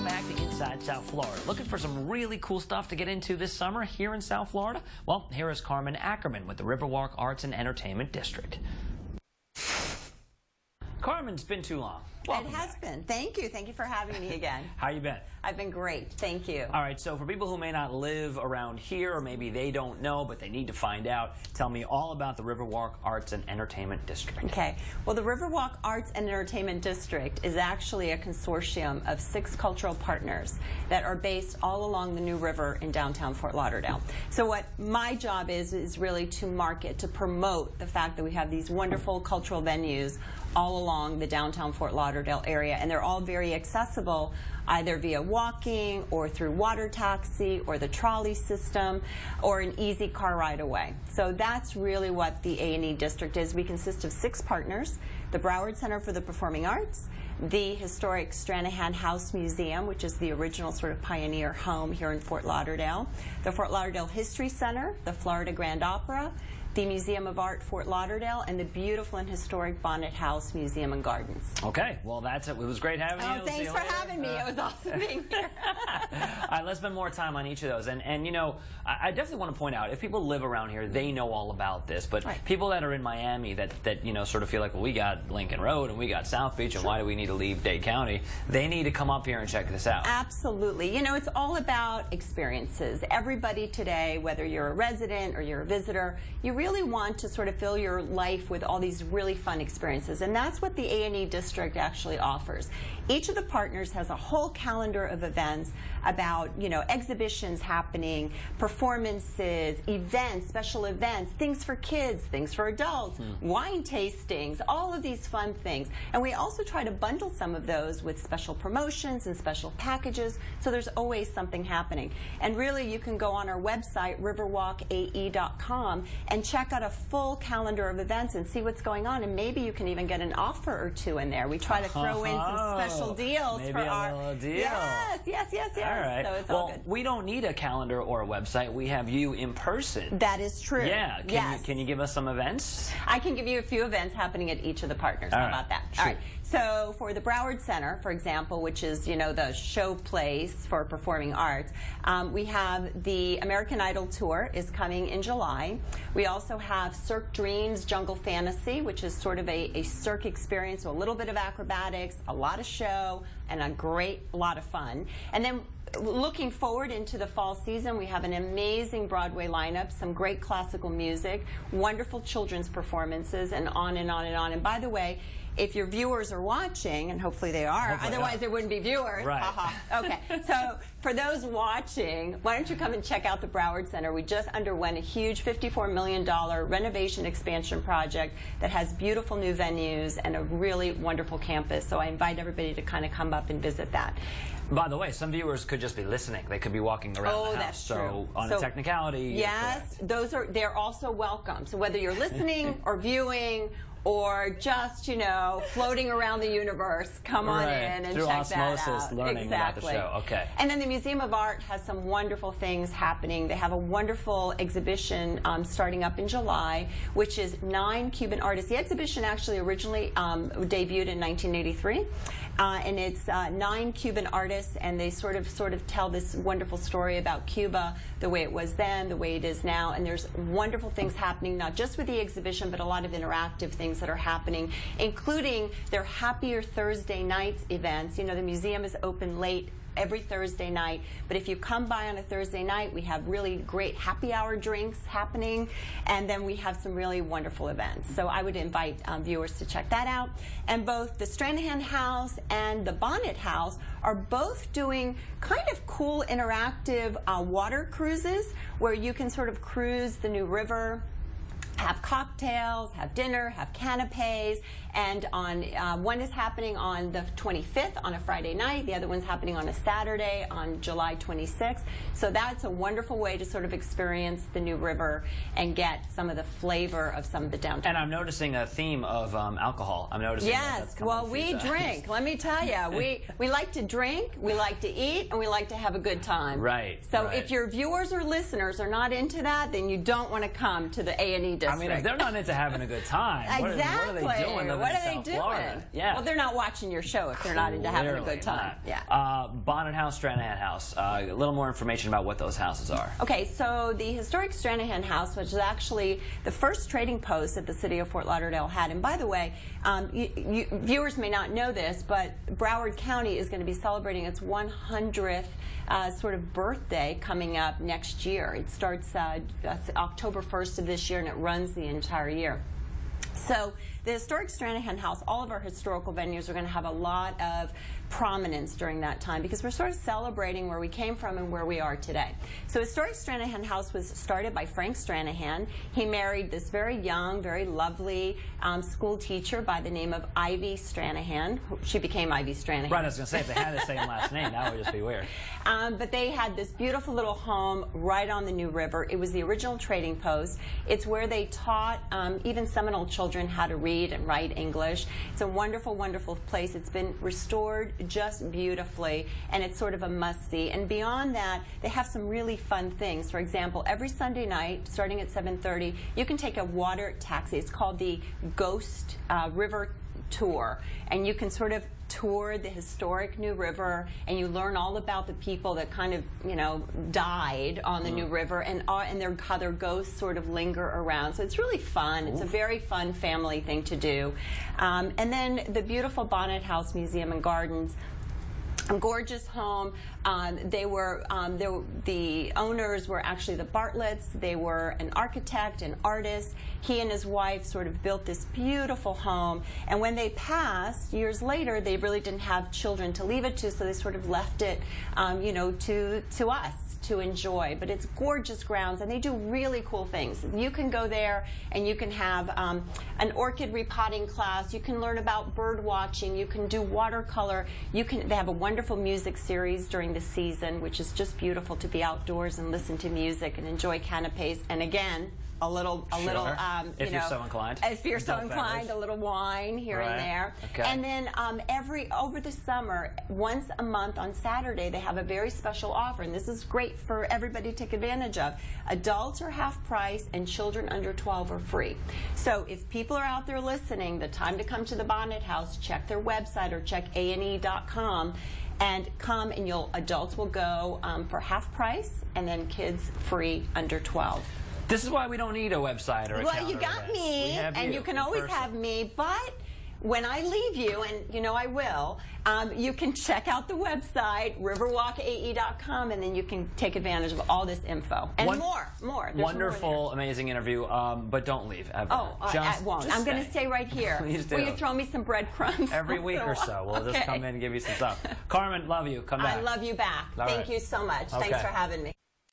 Welcome back to Inside South Florida. Looking for some really cool stuff to get into this summer here in South Florida? Well, here is Carmen Ackerman with the Riverwalk Arts and Entertainment District. Carmen, it's been too long. Welcome It has back. been. Thank you. Thank you for having me again. How you been? I've been great. Thank you. All right, so for people who may not live around here, or maybe they don't know, but they need to find out, tell me all about the Riverwalk Arts and Entertainment District. Okay. Well, the Riverwalk Arts and Entertainment District is actually a consortium of 6 cultural partners that are based all along the New River in downtown Fort Lauderdale. So what my job is really to market, to promote the fact that we have these wonderful cultural venues all along the downtown Fort Lauderdale area, and they're all very accessible either via walking or through water taxi or the trolley system or an easy car ride away. So that's really what the A&E district is. We consist of 6 partners: the Broward Center for the Performing Arts, the historic Stranahan House Museum, which is the original sort of pioneer home here in Fort Lauderdale, the Fort Lauderdale History Center, the Florida Grand Opera, the Museum of Art Fort Lauderdale, and the beautiful and historic Bonnet House Museum and Gardens. Okay, well that's it. It was great having you. Oh, thanks for having me. It was awesome being here. All right, let's spend more time on each of those. And you know, I definitely want to point out, if people live around here, they know all about this. But right. People that are in Miami that you know sort of feel like, well, we got Lincoln Road and we got South Beach, and why do we need to leave Dade County? They need to come up here and check this out. Absolutely. You know, it's all about experiences. Everybody today, whether you're a resident or you're a visitor, you really want to sort of fill your life with all these really fun experiences, and that's what the A&E district actually offers. Each of the partners has a whole calendar of events about, you know, exhibitions happening, performances, events, special events, things for kids, things for adults, wine tastings, all of these fun things. And we also try to bundle some of those with special promotions and special packages, so there's always something happening. And really, you can go on our website, riverwalkae.com, and check out a full calendar of events and see what's going on, and maybe you can even get an offer or two in there. We try to throw in some special deals maybe for a little deal. Yes. All right. So it's well, all good. We don't need a calendar or a website. We have you in person. That is true. Yeah. Can you give us some events? I can give you a few events happening at each of the partners. How about that? Sure. All right. So for the Broward Center, for example, which is, you know, the show place for performing arts, we have the American Idol Tour is coming in July. We also have Cirque Dreams Jungle Fantasy, which is sort of a cirque experience, so a little bit of acrobatics, a lot of show, and a lot of fun. And then looking forward into the fall season, we have an amazing Broadway lineup, some great classical music, wonderful children's performances, and on and on and on. And by the way, if your viewers are watching, and hopefully they are, otherwise there wouldn't be viewers. Right. Okay, so for those watching, why don't you come and check out the Broward Center? We just underwent a huge $54 million renovation expansion project that has beautiful new venues and a really wonderful campus. So I invite everybody to kind of come up and visit that. By the way, some viewers could just be listening. They could be walking around the house. That's true. So on a technicality, yes, they're also welcome. So whether you're listening or viewing or just, you know, floating around the universe, come on in and through check that osmosis, out. learning about the show. Okay. And then the Museum of Art has some wonderful things happening. They have a wonderful exhibition starting up in July, which is 9 Cuban artists. The exhibition actually originally debuted in 1983. And it's 9 Cuban artists, and they sort of tell this wonderful story about Cuba, the way it was then, the way it is now, and there's wonderful things happening, not just with the exhibition, but a lot of interactive things that are happening, including their Happier Thursday Nights events. You know, the museum is open late every Thursday night, but if you come by on a Thursday night, we have really great happy hour drinks happening, and then we have some really wonderful events. So I would invite viewers to check that out. And both the Stranahan House and the Bonnet House are both doing kind of cool interactive water cruises where you can sort of cruise the New River, have cocktails, have dinner, have canapes, and on one is happening on the 25th on a Friday night, the other one's happening on a Saturday on July 26th. So that's a wonderful way to sort of experience the New River and get some of the flavor of some of the downtown. And I'm noticing a theme of alcohol. I'm noticing yes, well, we drink. Let me tell you, we like to drink, we like to eat, and we like to have a good time. Right. So if your viewers or listeners are not into that, then you don't want to come to the A&E district. I mean, if they're not into having a good time, what are they doing? What in are they South doing? Florida. Yeah. Well, they're not watching your show if they're not into having a good time. Not. Yeah. Bonnet House, Stranahan House. A little more information about what those houses are. Okay, so the historic Stranahan House, which is actually the first trading post that the city of Fort Lauderdale had. And by the way, viewers may not know this, but Broward County is going to be celebrating its 100th sort of birthday coming up next year. It starts October 1st of this year, and it runs the entire year. So the historic Stranahan House, all of our historical venues are going to have a lot of prominence during that time because we're sort of celebrating where we came from and where we are today. So historic Stranahan House was started by Frank Stranahan. He married this very young, very lovely school teacher by the name of Ivy Stranahan. She became Ivy Stranahan. Right, I was going to say, if they had the same last name, that would just be weird. But they had this beautiful little home right on the New River. It was the original trading post. It's where they taught even Seminole children how to read and write English. It's a wonderful, wonderful place. It's been restored just beautifully, and it's sort of a must-see. And beyond that, they have some really fun things. For example, every Sunday night, starting at 7:30, you can take a water taxi. It's called the Ghost River Tour, and you can sort of tour the historic New River, and you learn all about the people that kind of, you know, died on the New River, and how their ghosts sort of linger around. So it's really fun. It's a very fun family thing to do. And then the beautiful Bonnet House Museum and Gardens. A gorgeous home. The owners were actually the Bartletts. They were an architect, an artist. He and his wife sort of built this beautiful home. And when they passed, years later, they really didn't have children to leave it to, so they sort of left it, you know, to us to enjoy. But it's gorgeous grounds, and they do really cool things. You can go there and you can have an orchid repotting class. You can learn about bird watching. You can do watercolor. They have a wonderful music series during the season, which is just beautiful to be outdoors and listen to music and enjoy canapes. And again, a little, if you're so inclined. If you're so inclined, a little wine here and there. Okay. And then over the summer, once a month on Saturday, they have a very special offer, and this is great for everybody to take advantage of. Adults are half price, and children under 12 are free. So if people are out there listening, the time to come to the Bonnet House, check their website or check ane.com. And come, and adults will go for half price, and then kids free under 12. This is why we don't need a website or a Well, you got me, and you can always have me, but when I leave you, and you know I will, you can check out the website, riverwalkae.com, and then you can take advantage of all this info. And more. There's wonderful, more amazing interview, but don't leave, ever. Oh, I won't. I'm going to stay right here. Please do. Will you throw me some breadcrumbs? Every week or so. We'll just come in and give you some stuff. Carmen, love you. Come back. I love you back. Thank you so much. Thanks for having me.